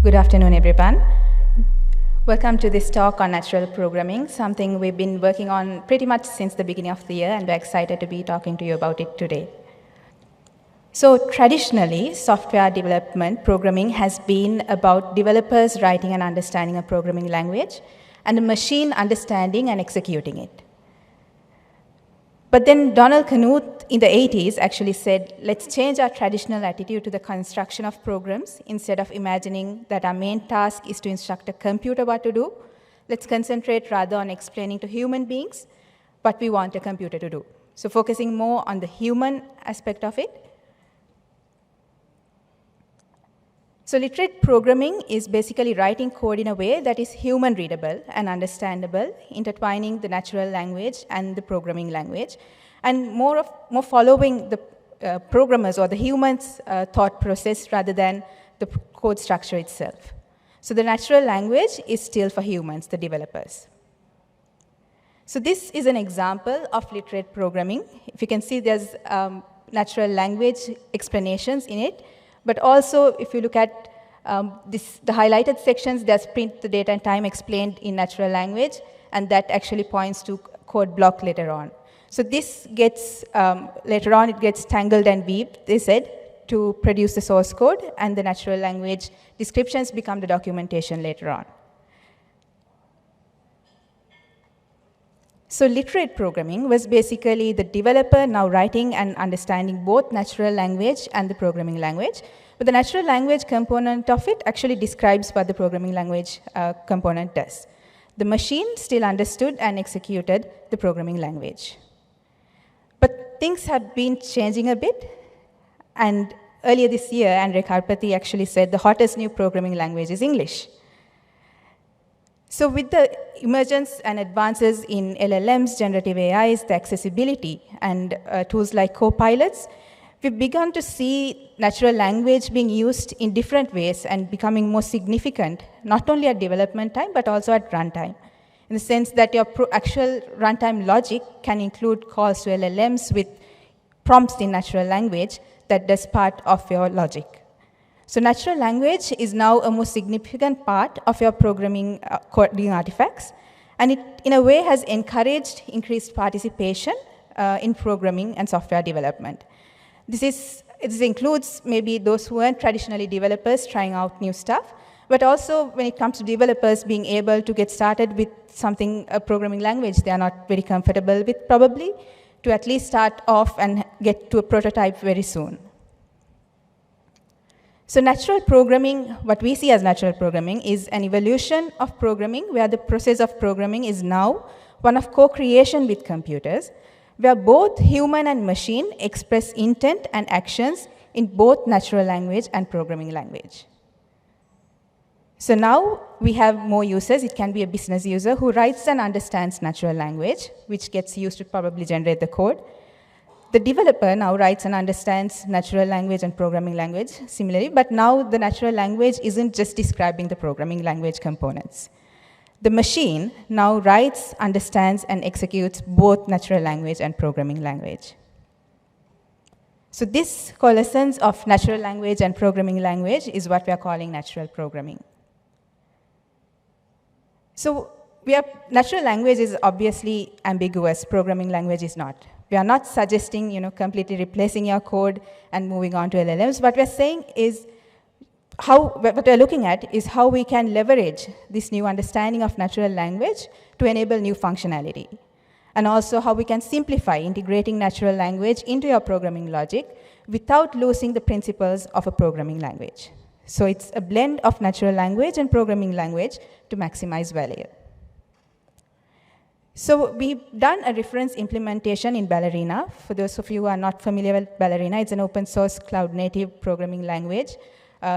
Good afternoon, everyone. Welcome to this talk on natural programming, something we've been working on pretty much since the beginning of the year, and we're excited to be talking to you about it today. So traditionally, software development programming has been about developers writing and understanding a programming language, and the machine understanding and executing it. But then Donald Knuth in the 80s actually said, let's change our traditional attitude to the construction of programs. Instead of imagining that our main task is to instruct a computer what to do, let's concentrate rather on explaining to human beings what we want a computer to do. So focusing more on the human aspect of it. So literate programming is basically writing code in a way that is human readable and understandable, intertwining the natural language and the programming language, and more following the programmers or the humans' thought process rather than the code structure itself. So the natural language is still for humans, the developers. So this is an example of literate programming. If you can see, there's natural language explanations in it. But also, if you look at the highlighted sections, there's print the date and time explained in natural language, and that actually points to code block later on. So this gets, later on, it gets tangled and weaved, they said, to produce the source code, and the natural language descriptions become the documentation later on. So literate programming was basically the developer now writing and understanding both natural language and the programming language. But the natural language component of it actually describes what the programming language component does. The machine still understood and executed the programming language. But things have been changing a bit. And earlier this year, Andre Karpathy actually said the hottest new programming language is English. So with the emergence and advances in LLMs, generative AIs, the accessibility, and tools like copilots, we've begun to see natural language being used in different ways and becoming more significant, not only at development time, but also at runtime, in the sense that your actual runtime logic can include calls to LLMs with prompts in natural language that does part of your logic. So natural language is now a more significant part of your programming coding artifacts, and it, in a way, has encouraged increased participation in programming and software development. This includes maybe those who aren't traditionally developers trying out new stuff, but also when it comes to developers being able to get started with something, a programming language they are not very comfortable with probably, to at least start off and get to a prototype very soon. So natural programming, what we see as natural programming, is an evolution of programming where the process of programming is now one of co-creation with computers, where both human and machine express intent and actions in both natural language and programming language. So now we have more users. It can be a business user who writes and understands natural language, which gets used to probably generate the code. The developer now writes and understands natural language and programming language similarly, but now the natural language isn't just describing the programming language components. The machine now writes, understands, and executes both natural language and programming language. So this coalescence of natural language and programming language is what we are calling natural programming. So natural language is obviously ambiguous, programming language is not. We are not suggesting, completely replacing your code and moving on to LLMs. What we're saying is what we're looking at is how we can leverage this new understanding of natural language to enable new functionality. And also how we can simplify integrating natural language into your programming logic without losing the principles of a programming language. So it's a blend of natural language and programming language to maximize value. So we've done a reference implementation in Ballerina. For those of you who are not familiar with Ballerina, it's an open source cloud native programming language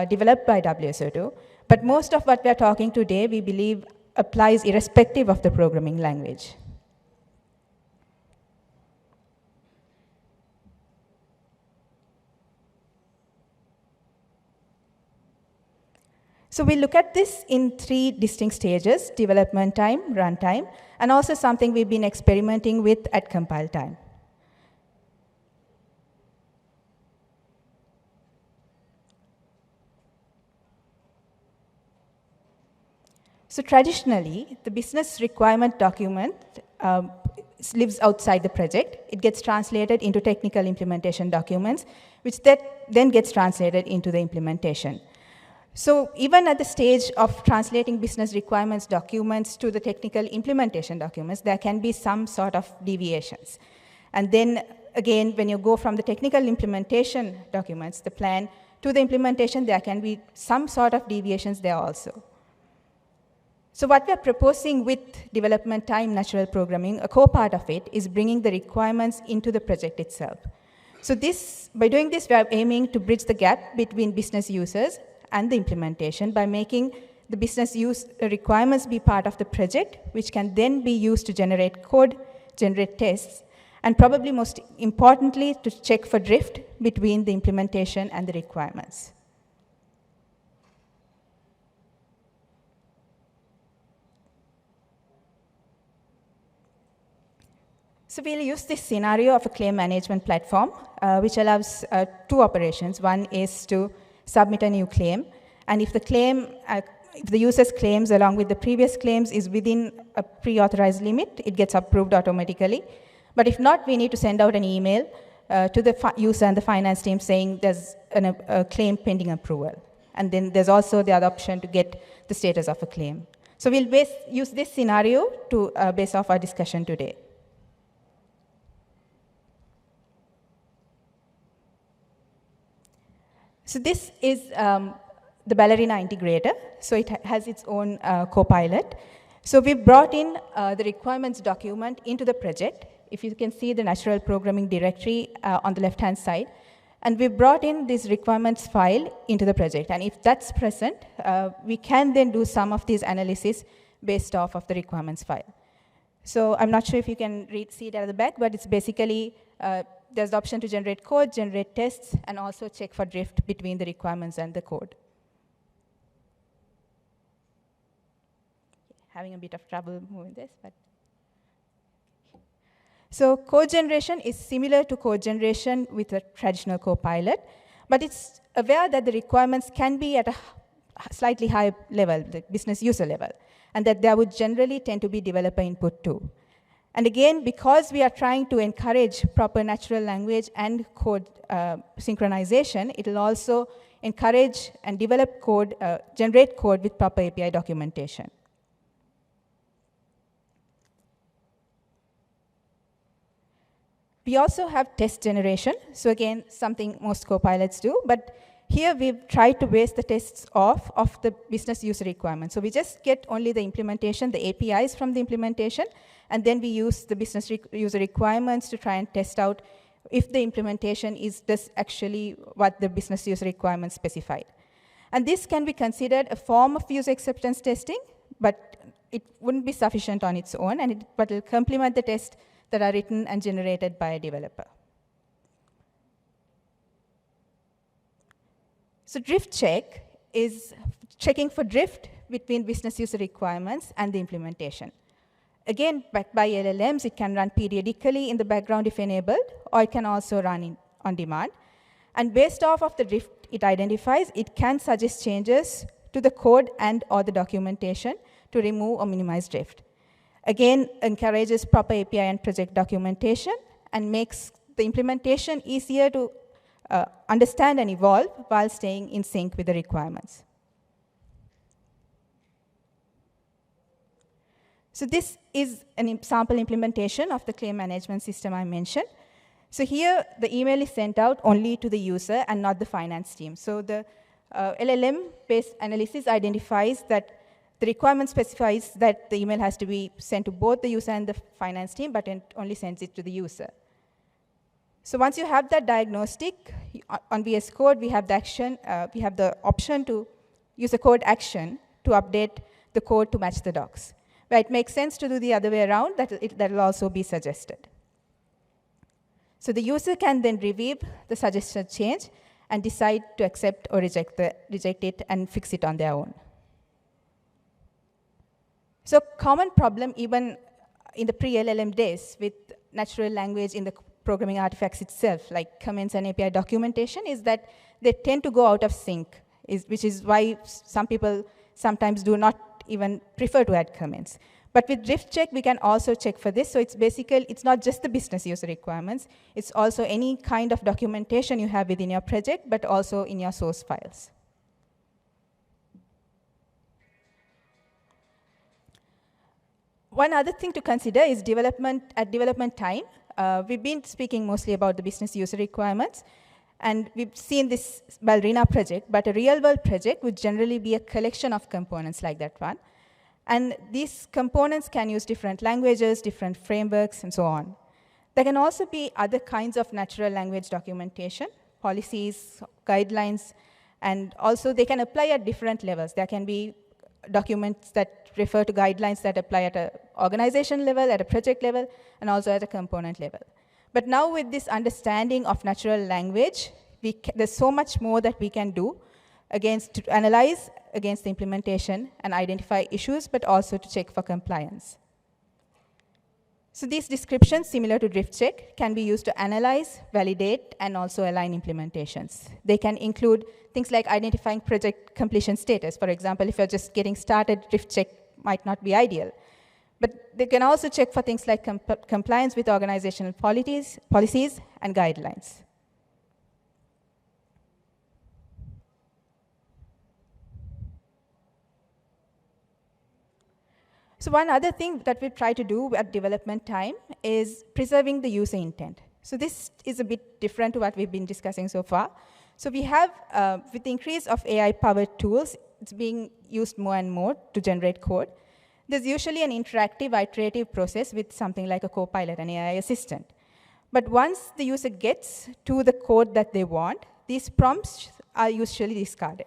developed by WSO2. But most of what we're talking today, we believe, applies irrespective of the programming language. So we look at this in 3 distinct stages: development time, runtime, and also something we've been experimenting with at compile time. So traditionally, the business requirement document lives outside the project. It gets translated into technical implementation documents, which then gets translated into the implementation. So even at the stage of translating business requirements documents to the technical implementation documents, there can be some sort of deviations. And then again, when you go from the technical implementation documents, the plan, to the implementation, there can be some sort of deviations there also. So what we're proposing with development time natural programming, a core part of it is bringing the requirements into the project itself. So by doing this, we are aiming to bridge the gap between business users and the implementation by making the business requirements be part of the project, which can then be used to generate code, generate tests, and probably most importantly, to check for drift between the implementation and the requirements. So we'll use this scenario of a claim management platform, which allows two operations. One is to submit a new claim, and if the user's claims along with the previous claims is within a pre-authorized limit, it gets approved automatically. But if not, we need to send out an email to the user and the finance team saying there's a claim pending approval. And then there's also the other option to get the status of a claim. So we'll use this scenario to base off our discussion today. So this is the Ballerina integrator. So it has its own copilot. So we brought in the requirements document into the project. If you can see the natural programming directory on the left-hand side. And we brought in this requirements file into the project. And if that's present, we can then do some of these analysis based off of the requirements file. So I'm not sure if you can see it at the back, but it's basically there's the option to generate code, generate tests, and also check for drift between the requirements and the code. Having a bit of trouble moving this, but. So code generation is similar to code generation with a traditional copilot, but it's aware that the requirements can be at a slightly higher level, the business user level, and that there would generally tend to be developer input too. And again, because we are trying to encourage proper natural language and code synchronization, it will also encourage and develop code, generate code with proper API documentation. We also have test generation. So again, something most copilots do, but here we've tried to base the tests off of the business user requirements. So we just get only the implementation, the APIs from the implementation, and then we use the business user requirements to try and test out if the implementation is this actually what the business user requirements specified. And this can be considered a form of user acceptance testing, but it wouldn't be sufficient on its own, but it will complement the tests that are written and generated by a developer. So drift check is checking for drift between business user requirements and the implementation. Again, backed by LLMs, it can run periodically in the background if enabled, or it can also run on demand. And based off of the drift it identifies, it can suggest changes to the code and or the documentation to remove or minimize drift. Again, encourages proper API and project documentation and makes the implementation easier to understand and evolve while staying in sync with the requirements. So this is an sample implementation of the claim management system I mentioned. So here, the email is sent out only to the user and not the finance team. So the LLM-based analysis identifies that the requirement specifies that the email has to be sent to both the user and the finance team, but it only sends it to the user. So once you have that diagnostic, on VS Code, we have the action, we have the option to use a code action to update the code to match the docs. Where it makes sense to do the other way around, that will also be suggested. So the user can then review the suggested change and decide to accept or reject it and fix it on their own. So common problem even in the pre-LLM days with natural language in the programming artifacts itself, like comments and API documentation, is that they tend to go out of sync, which is why some people sometimes do not even prefer to add comments. But with drift check, we can also check for this. So it's basically, it's not just the business user requirements. It's also any kind of documentation you have within your project, but also in your source files. One other thing to consider is development at development time. We've been speaking mostly about the business user requirements. And we've seen this Ballerina project, but a real-world project would generally be a collection of components like that one. And these components can use different languages, different frameworks, and so on. There can also be other kinds of natural language documentation, policies, guidelines, and also they can apply at different levels. There can be documents that refer to guidelines that apply at an organization level, at a project level, and also at a component level. But now with this understanding of natural language, there's so much more that we can do to analyze against the implementation and identify issues, but also to check for compliance. So these descriptions, similar to drift check, can be used to analyze, validate, and also align implementations. They can include things like identifying project completion status. For example, if you're just getting started, drift check might not be ideal. But they can also check for things like compliance with organizational policies and guidelines. So one other thing that we try to do at development time is preserving the user intent. So this is a bit different to what we've been discussing so far. So we have, with the increase of AI-powered tools, it's being used more and more to generate code. There's usually an interactive, iterative process with something like a co-pilot, an AI assistant. But once the user gets to the code that they want, these prompts are usually discarded.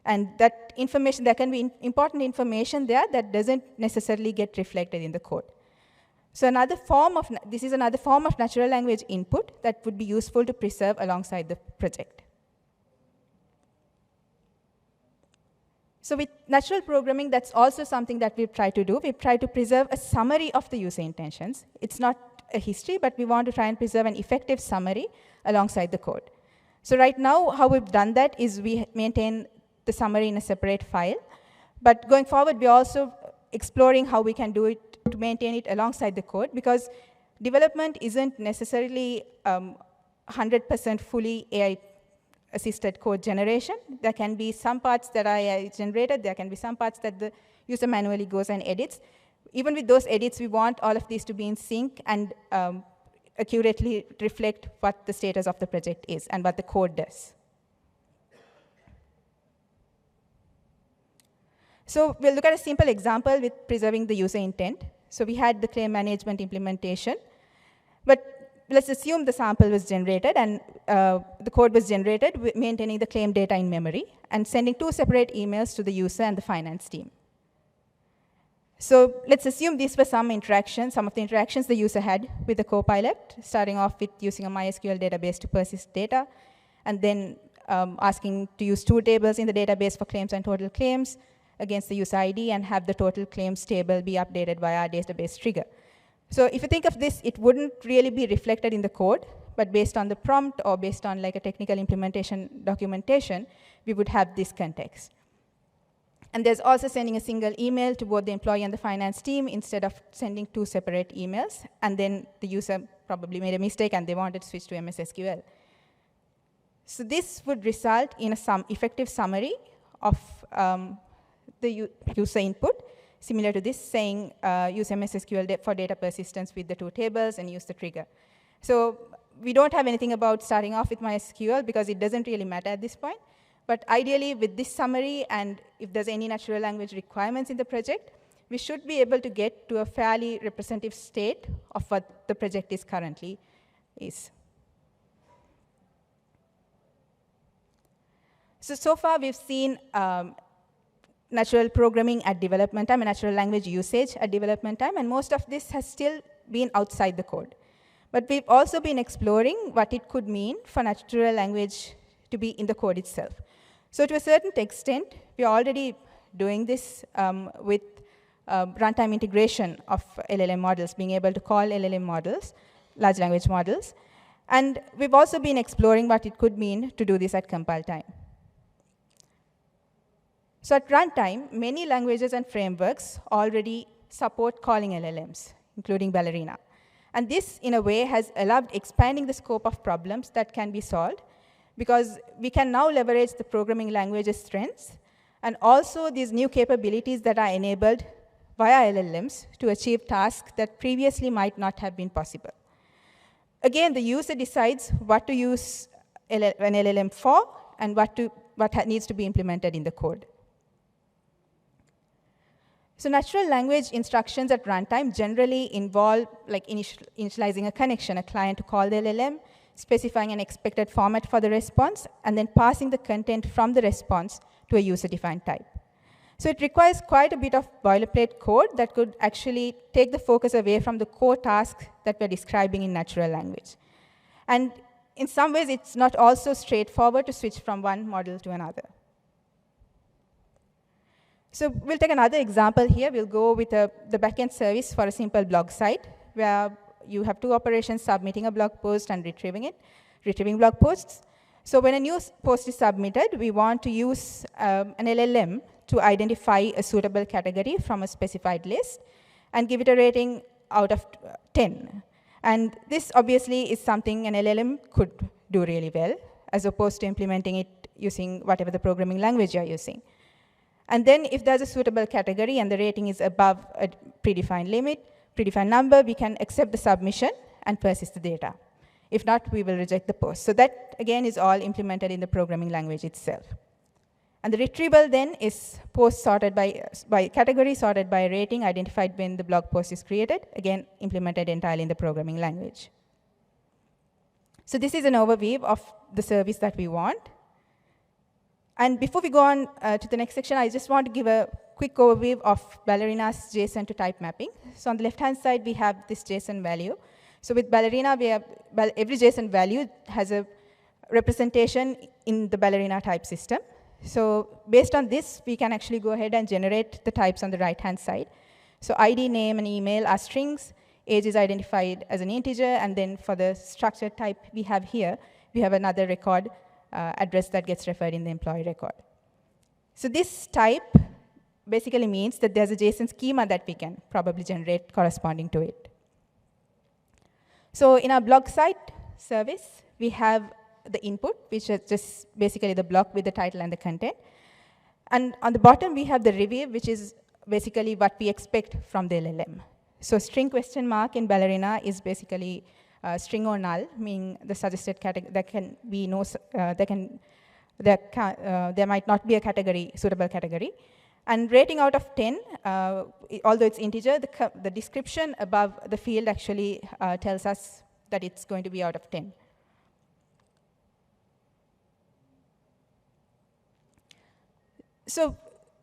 And that information, there can be important information there that doesn't necessarily get reflected in the code. So this is another form of natural language input that would be useful to preserve alongside the project. So with natural programming, that's also something that we've tried to do. We've tried to preserve a summary of the user intentions. It's not a history, but we want to try and preserve an effective summary alongside the code. So right now, how we've done that is we maintain the summary in a separate file. But going forward, we're also exploring how we can do it to maintain it alongside the code, because development isn't necessarily 100% fully AI-assisted code generation. There can be some parts that are AI-generated. There can be some parts that the user manually goes and edits. Even with those edits, we want all of these to be in sync and accurately reflect what the status of the project is and what the code does. So we'll look at a simple example with preserving the user intent. So we had the claim management implementation. But let's assume the sample was generated and the code was generated maintaining the claim data in memory and sending 2 separate emails to the user and the finance team. So let's assume these were some of the interactions the user had with the Copilot, starting off with using a MySQL database to persist data, and then asking to use 2 tables in the database for claims and total claims against the user ID, and have the total claims table be updated via our database trigger. So if you think of this, it wouldn't really be reflected in the code, but based on the prompt or based on like a technical implementation documentation, we would have this context. And there's also sending a single email to both the employee and the finance team instead of sending 2 separate emails. And then the user probably made a mistake and they wanted to switch to MS SQL. So this would result in a effective summary of the user input, similar to this, saying use MS SQL for data persistence with the 2 tables and use the trigger. So we don't have anything about starting off with MySQL because it doesn't really matter at this point. But ideally, with this summary, and if there's any natural language requirements in the project, we should be able to get to a fairly representative state of what the project is currently is. So far, we've seen natural programming at development time and natural language usage at development time, and most of this has still been outside the code. But we've also been exploring what it could mean for natural language to be in the code itself. So to a certain extent, we're already doing this with runtime integration of LLM models, being able to call LLM models, large language models. And we've also been exploring what it could mean to do this at compile time. So at runtime, many languages and frameworks already support calling LLMs, including Ballerina. And this, in a way, has allowed expanding the scope of problems that can be solved, because we can now leverage the programming language's strengths and also these new capabilities that are enabled via LLMs to achieve tasks that previously might not have been possible. Again, the user decides what to use an LLM for and what needs to be implemented in the code. So natural language instructions at runtime generally involve like initializing a connection, a client to call the LLM, specifying an expected format for the response, and then passing the content from the response to a user-defined type. So it requires quite a bit of boilerplate code that could actually take the focus away from the core tasks that we're describing in natural language. And in some ways, it's not also straightforward to switch from one model to another. So we'll take another example here. We'll go with the backend service for a simple blog site, where you have two operations: submitting a blog post and retrieving blog posts. So when a new post is submitted, we want to use an LLM to identify a suitable category from a specified list and give it a rating out of 10. And this obviously is something an LLM could do really well, as opposed to implementing it using whatever the programming language you're using. And then if there's a suitable category and the rating is above a predefined limit, predefined number, we can accept the submission and persist the data. If not, we will reject the post. So that, again, is all implemented in the programming language itself. And the retrieval then is post sorted by category, sorted by rating, identified when the blog post is created, again, implemented entirely in the programming language. So this is an overview of the service that we want. And before we go on to the next section, I just want to give a quick overview of Ballerina's JSON to type mapping. So on the left-hand side, we have this JSON value. So with Ballerina, every JSON value has a representation in the Ballerina type system. So based on this, we can actually go ahead and generate the types on the right-hand side. So ID, name, and email are strings. Age is identified as an integer. And then for the structured type we have here, we have another record address that gets referred in the employee record. So this type basically means that there's a JSON schema that we can probably generate corresponding to it. So in our blog site service, we have the input, which is just basically the block with the title and the content. And on the bottom, we have the review, which is basically what we expect from the LLM. So string question mark in Ballerina is basically string or null, meaning the suggested category. There can be no, there might not be a category, suitable category. And rating out of 10, although it's integer, the description above the field actually tells us that it's going to be out of 10. So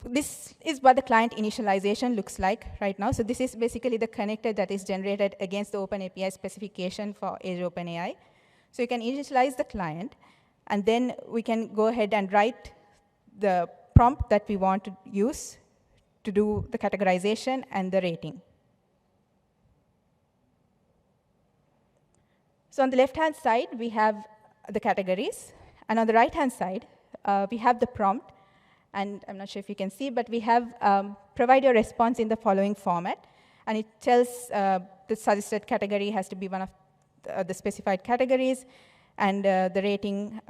this is what the client initialization looks like right now. So this is basically the connector that is generated against the OpenAPI specification for Azure OpenAI. So you can initialize the client, and then we can go ahead and write the prompt that we want to use to do the categorization and the rating. So on the left-hand side, we have the categories. And on the right-hand side, we have the prompt. And I'm not sure if you can see, but we have provide your response in the following format. And it tells the suggested category has to be one of the specified categories, and the rating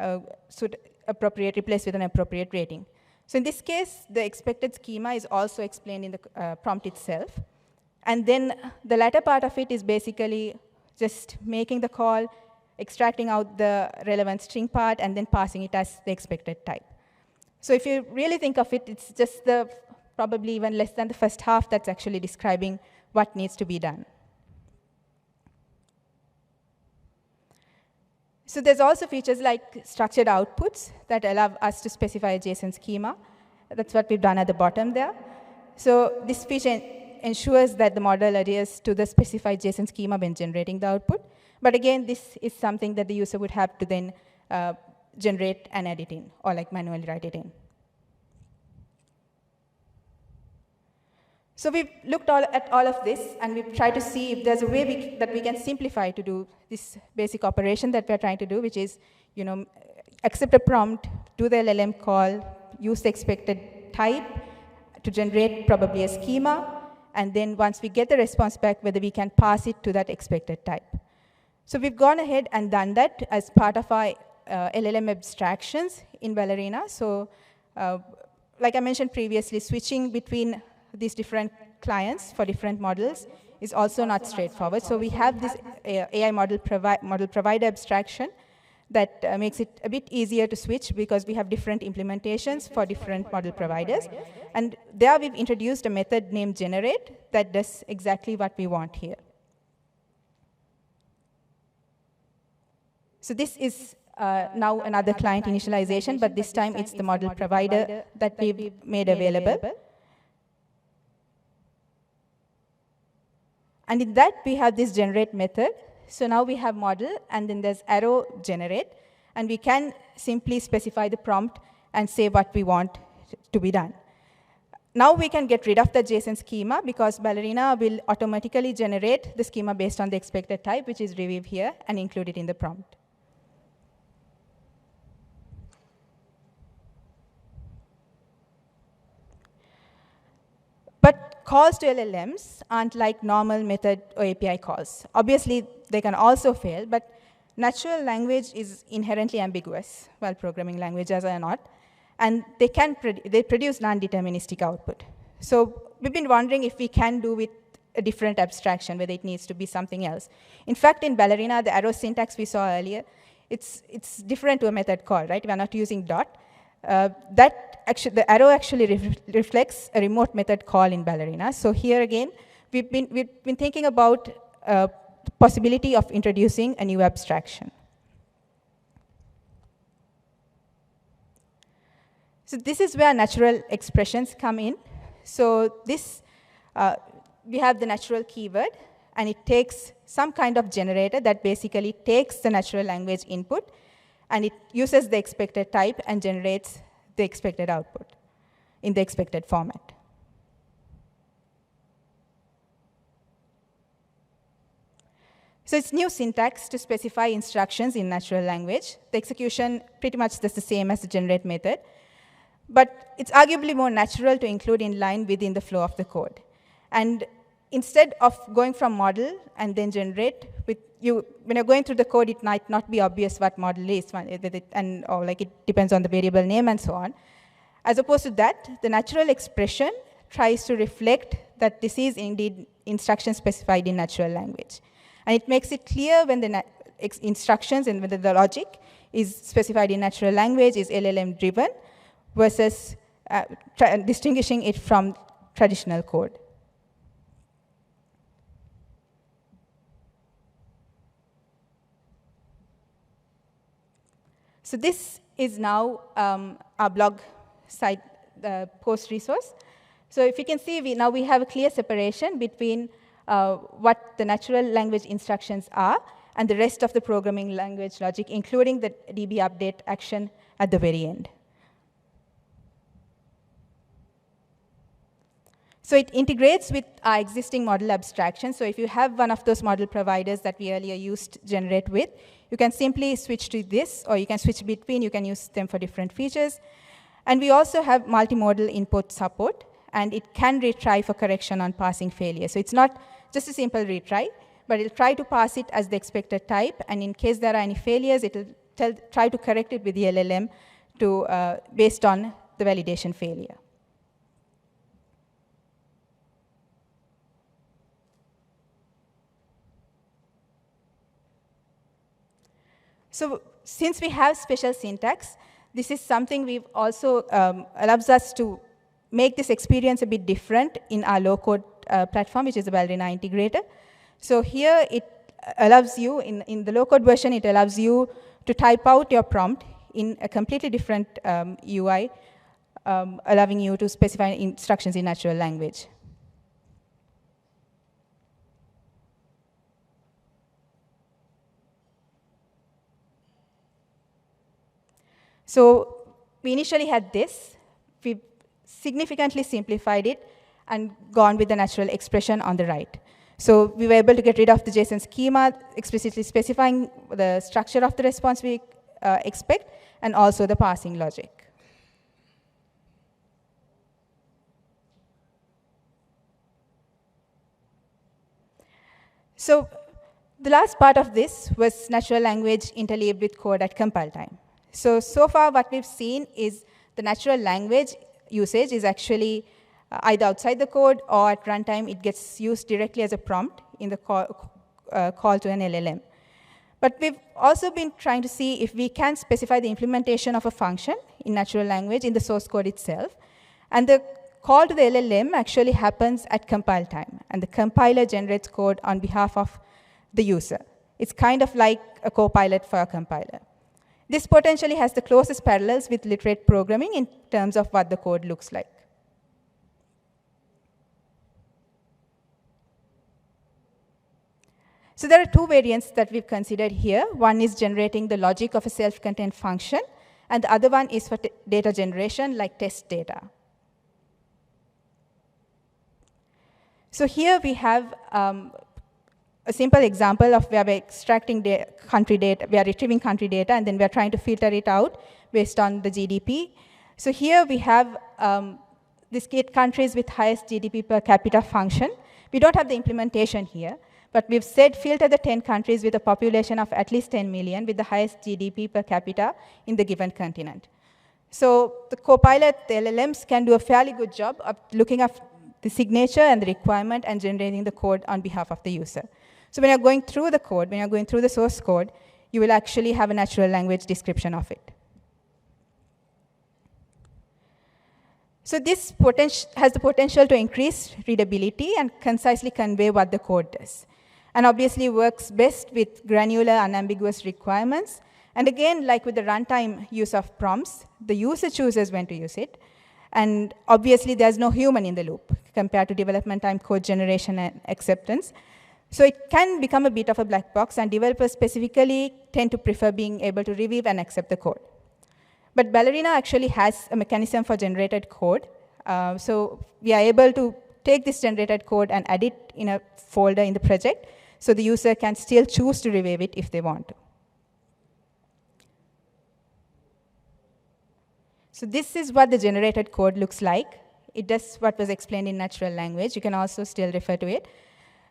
should replace with an appropriate rating. So in this case, the expected schema is also explained in the prompt itself. And then the latter part of it is basically just making the call, extracting out the relevant string part, and then passing it as the expected type. So if you really think of it, it's just probably even less than the first half that's actually describing what needs to be done. So there's also features like structured outputs that allow us to specify a JSON schema. That's what we've done at the bottom there. So this feature ensures that the model adheres to the specified JSON schema when generating the output. But again, this is something that the user would have to then generate and edit in, or like manually write it in. So we've looked at all of this, and we've tried to see if there's a way that we can simplify to do this basic operation that we're trying to do, which is, accept a prompt, do the LLM call, use the expected type to generate probably a schema, and then once we get the response back, whether we can pass it to that expected type. So we've gone ahead and done that as part of our LLM abstractions in Ballerina. So like I mentioned previously, switching between these different clients for different models is also not straightforward. So we have this AI model provider abstraction that makes it a bit easier to switch because we have different implementations for different model providers. And there we've introduced a method named Generate that does exactly what we want here. So this is now another client initialization, but this time it's the model provider that we've made available. And in that, we have this generate method. So now we have model, and then there's arrow generate. And we can simply specify the prompt and say what we want to be done. Now we can get rid of the JSON schema because Ballerina will automatically generate the schema based on the expected type, which is reviewed here, and include it in the prompt. But calls to LLMs aren't like normal method or API calls. Obviously, they can also fail, but natural language is inherently ambiguous, while programming languages are not. And they produce non-deterministic output. So we've been wondering if we can do with a different abstraction, whether it needs to be something else. In fact, in Ballerina, the arrow syntax we saw earlier, it's different to a method call, right? We're not using dot. The arrow actually reflects a remote method call in Ballerina. So here again, we've been thinking about the possibility of introducing a new abstraction. So this is where natural expressions come in. So this, we have the natural keyword, and it takes some kind of generator that basically takes the natural language input, and it uses the expected type and generates the expected output in the expected format. So it's new syntax to specify instructions in natural language. The execution pretty much does the same as the generate method, but it's arguably more natural to include in line within the flow of the code. And instead of going from model and then generate, when you're going through the code, it might not be obvious what model is, or like it depends on the variable name and so on. As opposed to that, the natural expression tries to reflect that this is indeed instruction specified in natural language. And it makes it clear when the instructions and whether the logic is specified in natural language, is LLM driven, versus distinguishing it from traditional code. So this is now our blog site post resource. So if you can see, now we have a clear separation between what the natural language instructions are and the rest of the programming language logic, including the DB update action at the very end. So it integrates with our existing model abstraction. So if you have one of those model providers that we earlier used Generate with, you can simply switch to this, or you can switch between. You can use them for different features. And we also have multimodal input support, and it can retry for correction on passing failure. So it's not just a simple retry, but it'll try to pass it as the expected type, and in case there are any failures, it'll try to correct it with the LLM based on the validation failure. So since we have special syntax, this is something we've also allows us to make this experience a bit different in our low-code platform, which is the Ballerina integrator. So here it allows you, in the low-code version, it allows you to type out your prompt in a completely different UI, allowing you to specify instructions in natural language. So we initially had this. We significantly simplified it and gone with the natural expression on the right. So we were able to get rid of the JSON schema, explicitly specifying the structure of the response we expect, and also the parsing logic. So the last part of this was natural language interleaved with code at compile time. So far what we've seen is the natural language usage is actually either outside the code or at runtime it gets used directly as a prompt in the call to an LLM. But we've also been trying to see if we can specify the implementation of a function in natural language in the source code itself. And the call to the LLM actually happens at compile time. And the compiler generates code on behalf of the user. It's kind of like a co-pilot for a compiler. This potentially has the closest parallels with literate programming in terms of what the code looks like. So there are two variants that we've considered here. One is generating the logic of a self-contained function, and the other one is for data generation, like test data. So here we have a simple example of where we're extracting country data, we are retrieving country data, and then we're trying to filter it out based on the GDP. So here we have these 8 countries with highest GDP per capita function. We don't have the implementation here, but we've said filter the 10 countries with a population of at least 10 million with the highest GDP per capita in the given continent. So the copilot, the LLMs, can do a fairly good job of looking at the signature and the requirement and generating the code on behalf of the user. So when you're going through the code, when you're going through the source code, you will actually have a natural language description of it. So this has the potential to increase readability and concisely convey what the code does. And obviously works best with granular, unambiguous requirements. And again, like with the runtime use of prompts, the user chooses when to use it. And obviously, there's no human in the loop compared to development time, code generation, and acceptance. So it can become a bit of a black box, and developers specifically tend to prefer being able to review and accept the code. But Ballerina actually has a mechanism for generated code. So we are able to take this generated code and add it in a folder in the project, so the user can still choose to review it if they want to. So this is what the generated code looks like. It does what was explained in natural language. You can also still refer to it.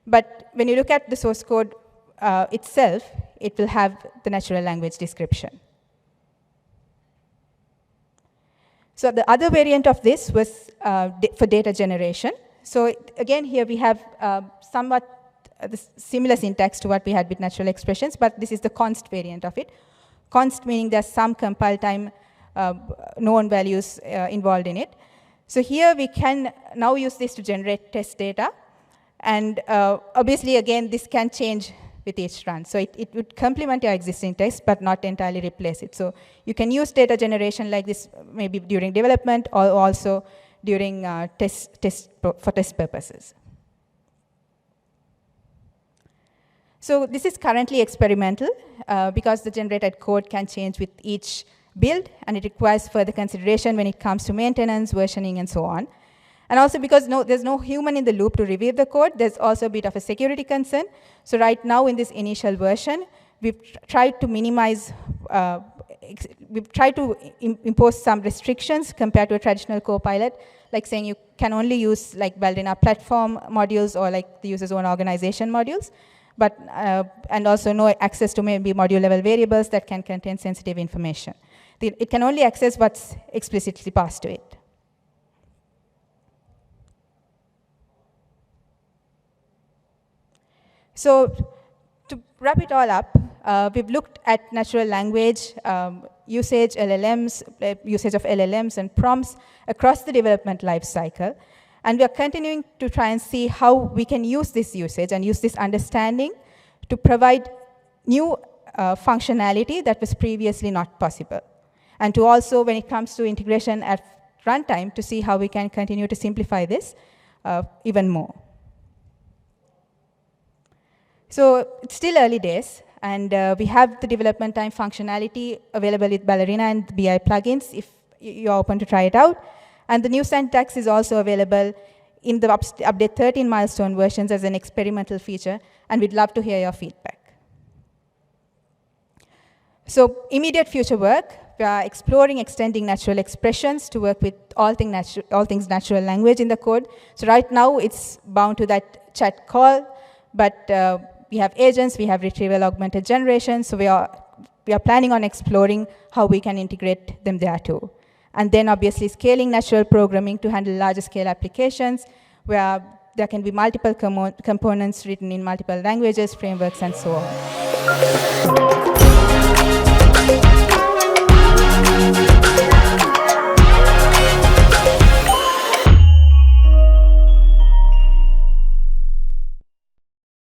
But when you look at the source code itself, it will have the natural language description. So the other variant of this was for data generation. So again, here we have somewhat the similar syntax to what we had with natural expressions, but this is the const variant of it. Const meaning there's some compile time known values involved in it. So here we can now use this to generate test data. And obviously, again, this can change with each run. So it would complement your existing text, but not entirely replace it. So you can use data generation like this maybe during development or also during for test purposes. So this is currently experimental because the generated code can change with each build, and it requires further consideration when it comes to maintenance, versioning, and so on. And also because there's no human in the loop to review the code, there's also a bit of a security concern. So right now in this initial version, we've tried to minimize, we've tried to impose some restrictions compared to a traditional Copilot, like saying you can only use like Ballerina platform modules or like the user's own organization modules, but, and also no access to maybe module level variables that can contain sensitive information. It can only access what's explicitly passed to it. So to wrap it all up, we've looked at natural language usage, LLMs, usage of LLMs and prompts across the development lifecycle. And we are continuing to try and see how we can use this usage and use this understanding to provide new functionality that was previously not possible. And to also, when it comes to integration at runtime, to see how we can continue to simplify this even more. So it's still early days, and we have the development time functionality available with Ballerina and the BI plugins if you're open to try it out. And the new syntax is also available in the update 13 milestone versions as an experimental feature, and we'd love to hear your feedback. So immediate future work, we are exploring extending natural expressions to work with all things natural language in the code. So right now, it's bound to that chat call, but we have agents, we have retrieval augmented generation, so we are planning on exploring how we can integrate them there too. And then obviously scaling natural programming to handle larger scale applications where there can be multiple components written in multiple languages, frameworks, and so on.